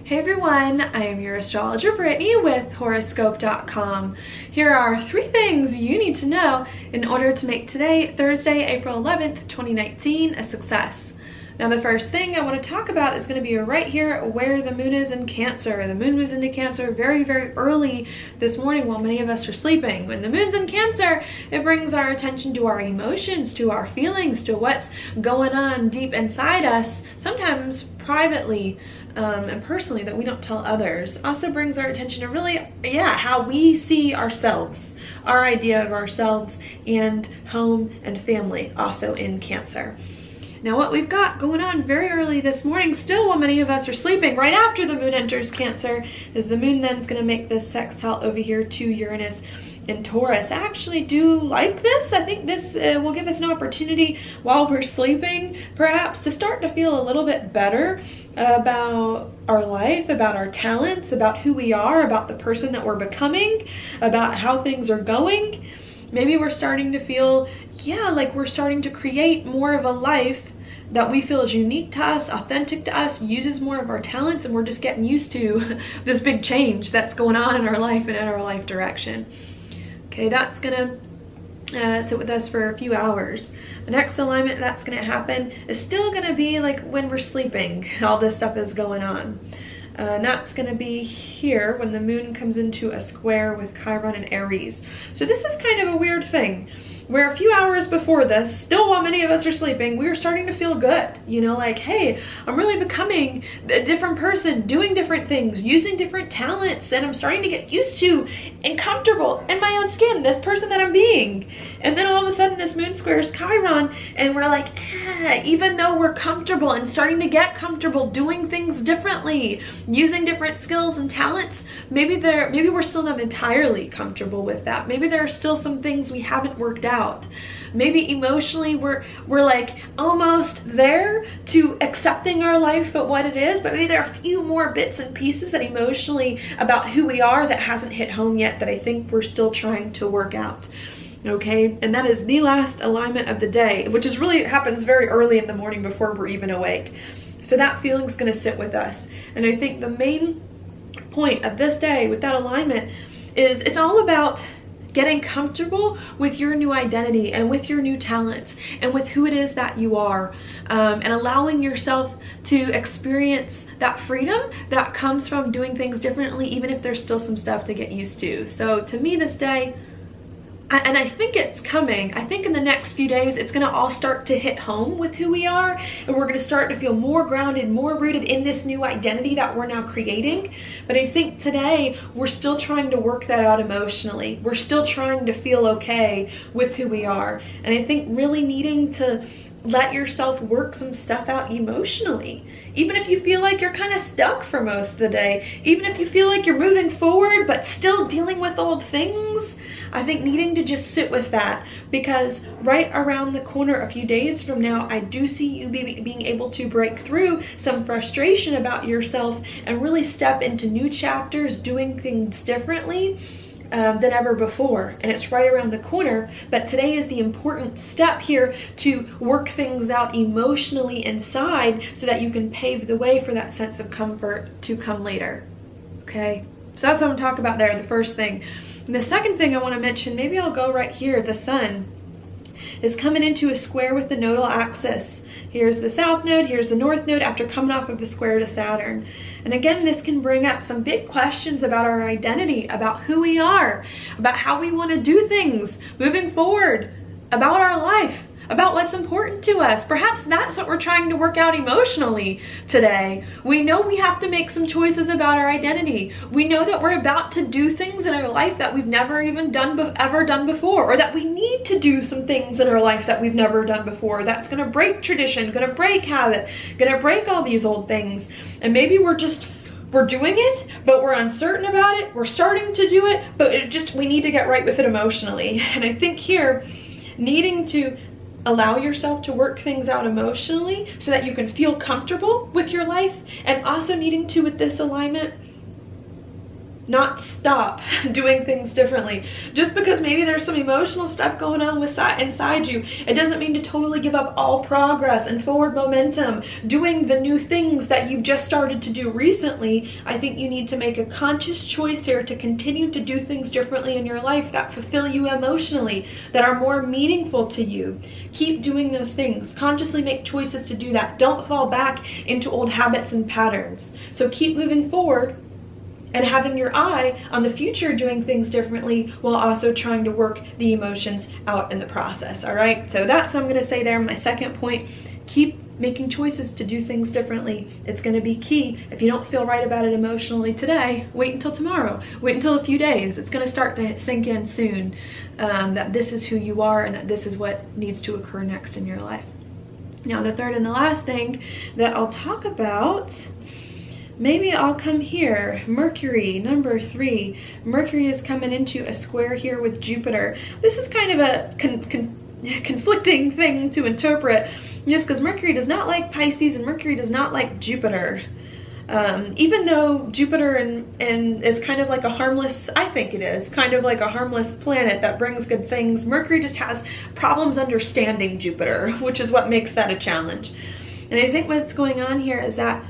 Hey everyone, I am your astrologer Brittany with Horoscope.com. Here are 3 things you need to know in order to make today, Thursday, April 11th, 2019, a success. Now the first thing I want to talk about is going to be right here where the moon is in Cancer. The moon moves into Cancer very, very early this morning while many of us are sleeping. When the moon's in Cancer, it brings our attention to our emotions, to our feelings, to what's going on deep inside us, sometimes privately and personally that we don't tell others. Also brings our attention to really, how we see ourselves, our idea of ourselves and home and family, also in Cancer. Now what we've got going on very early this morning, still while many of us are sleeping, right after the moon enters Cancer, is the moon then is going to make this sextile over here to Uranus in Taurus. I actually do like this. I think this will give us an opportunity while we're sleeping, perhaps, to start to feel a little bit better about our life, about our talents, about who we are, about the person that we're becoming, about how things are going. Maybe we're starting to feel, like we're starting to create more of a life that we feel is unique to us, authentic to us, uses more of our talents, and we're just getting used to this big change that's going on in our life and in our life direction. Okay, that's gonna sit with us for a few hours. The next alignment that's gonna happen is still gonna be like when we're sleeping, all this stuff is going on. And that's going to be here when the moon comes into a square with Chiron and Aries. So this is kind of a weird thing, where a few hours before this, still while many of us are sleeping, we were starting to feel good. Like, hey, I'm really becoming a different person, doing different things, using different talents, and I'm starting to get used to and comfortable in my own skin, this person that I'm being. And then all of a sudden this moon squares Chiron, and we're like, even though we're comfortable and starting to get comfortable doing things differently, using different skills and talents, maybe we're still not entirely comfortable with that. Maybe there are still some things we haven't worked out. Maybe emotionally we're like almost there to accepting our life for what it is, but maybe there are a few more bits and pieces that emotionally about who we are that hasn't hit home yet that I think we're still trying to work out. Okay, and that is the last alignment of the day, which is really happens very early in the morning before we're even awake. So that feeling's going to sit with us. And I think the main point of this day with that alignment is it's all about getting comfortable with your new identity and with your new talents and with who it is that you are, and allowing yourself to experience that freedom that comes from doing things differently, even if there's still some stuff to get used to. So to me this day, and I think it's coming, I think in the next few days it's going to all start to hit home with who we are, and we're going to start to feel more grounded, more rooted in this new identity that we're now creating. But I think today we're still trying to work that out emotionally. We're still trying to feel okay with who we are, and I think really needing to let yourself work some stuff out emotionally. Even if you feel like you're kind of stuck for most of the day, even if you feel like you're moving forward but still dealing with old things, I think needing to just sit with that, because right around the corner a few days from now, I do see you being able to break through some frustration about yourself and really step into new chapters, doing things differently than ever before. And it's right around the corner, but today is the important step here to work things out emotionally inside so that you can pave the way for that sense of comfort to come later. Okay, so that's what I'm talking about there, the first thing. And the second thing I want to mention, maybe I'll go right here, the sun is coming into a square with the nodal axis. Here's the south node, here's the north node after coming off of the square to Saturn. And again, this can bring up some big questions about our identity, about who we are, about how we want to do things moving forward, about our life, about what's important to us. Perhaps that's what we're trying to work out emotionally today. We know we have to make some choices about our identity. We know that we're about to do things in our life that we've never even ever done before, or that we need to do some things in our life that we've never done before. That's going to break tradition, going to break habit, going to break all these old things. And maybe we're doing it, but we're uncertain about it. We're starting to do it, but we need to get right with it emotionally. And I think here, needing to allow yourself to work things out emotionally so that you can feel comfortable with your life, and also needing to, with this alignment, not stop doing things differently. Just because maybe there's some emotional stuff going on inside you, it doesn't mean to totally give up all progress and forward momentum, doing the new things that you've just started to do recently. I think you need to make a conscious choice here to continue to do things differently in your life that fulfill you emotionally, that are more meaningful to you. Keep doing those things. Consciously make choices to do that. Don't fall back into old habits and patterns. So keep moving forward and having your eye on the future, doing things differently while also trying to work the emotions out in the process. All right, so that's what I'm going to say there. My second point, keep making choices to do things differently. It's going to be key. If you don't feel right about it emotionally today, wait until tomorrow, wait until a few days. It's going to start to sink in soon, that this is who you are and that this is what needs to occur next in your life. Now, the third and the last thing that I'll talk about, maybe I'll come here. Mercury, number 3. Mercury is coming into a square here with Jupiter. This is kind of a conflicting thing to interpret, just because Mercury does not like Pisces and Mercury does not like Jupiter. Even though Jupiter is kind of like a harmless, I think it is, kind of like a harmless planet that brings good things, Mercury just has problems understanding Jupiter, which is what makes that a challenge. And I think what's going on here is that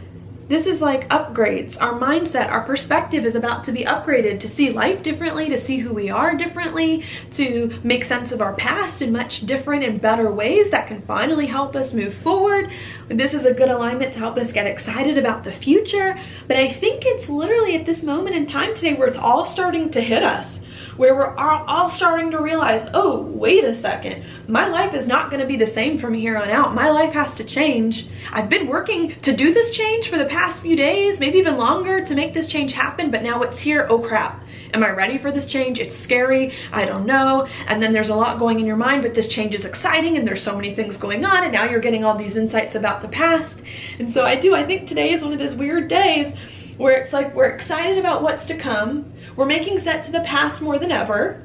this is like upgrades. Our mindset, our perspective is about to be upgraded to see life differently, to see who we are differently, to make sense of our past in much different and better ways that can finally help us move forward. This is a good alignment to help us get excited about the future. But I think it's literally at this moment in time today where it's all starting to hit us, where we're all starting to realize, oh, wait a second, my life is not going to be the same from here on out. My life has to change. I've been working to do this change for the past few days, maybe even longer, to make this change happen, but now it's here. Oh crap, am I ready for this change? It's scary, I don't know. And then there's a lot going in your mind, but this change is exciting and there's so many things going on, and now you're getting all these insights about the past. And so I think today is one of those weird days where it's like we're excited about what's to come. We're making sense of the past more than ever.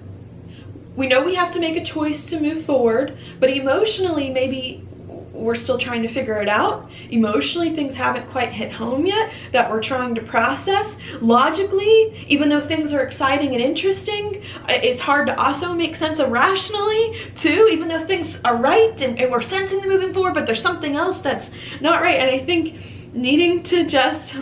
We know we have to make a choice to move forward, but emotionally, maybe we're still trying to figure it out. Emotionally, things haven't quite hit home yet that we're trying to process. Logically, even though things are exciting and interesting, it's hard to also make sense of rationally too, even though things are right and we're sensing them moving forward, but there's something else that's not right. And I think needing to just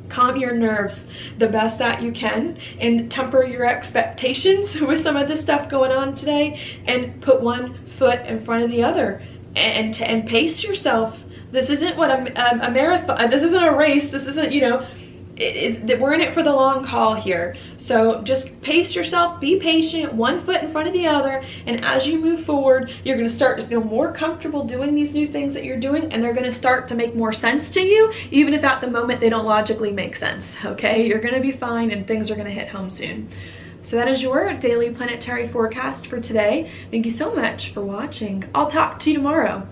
calm your nerves the best that you can and temper your expectations with some of this stuff going on today, and put one foot in front of the other and pace yourself. This isn't what a marathon, this isn't a race, this isn't, you know, we're in it for the long haul here. So just pace yourself, be patient, one foot in front of the other, and as you move forward, you're going to start to feel more comfortable doing these new things that you're doing, and they're going to start to make more sense to you, even if at the moment they don't logically make sense. Okay, you're going to be fine and things are going to hit home soon. So that is your daily planetary forecast for today. Thank you so much for watching. I'll talk to you tomorrow.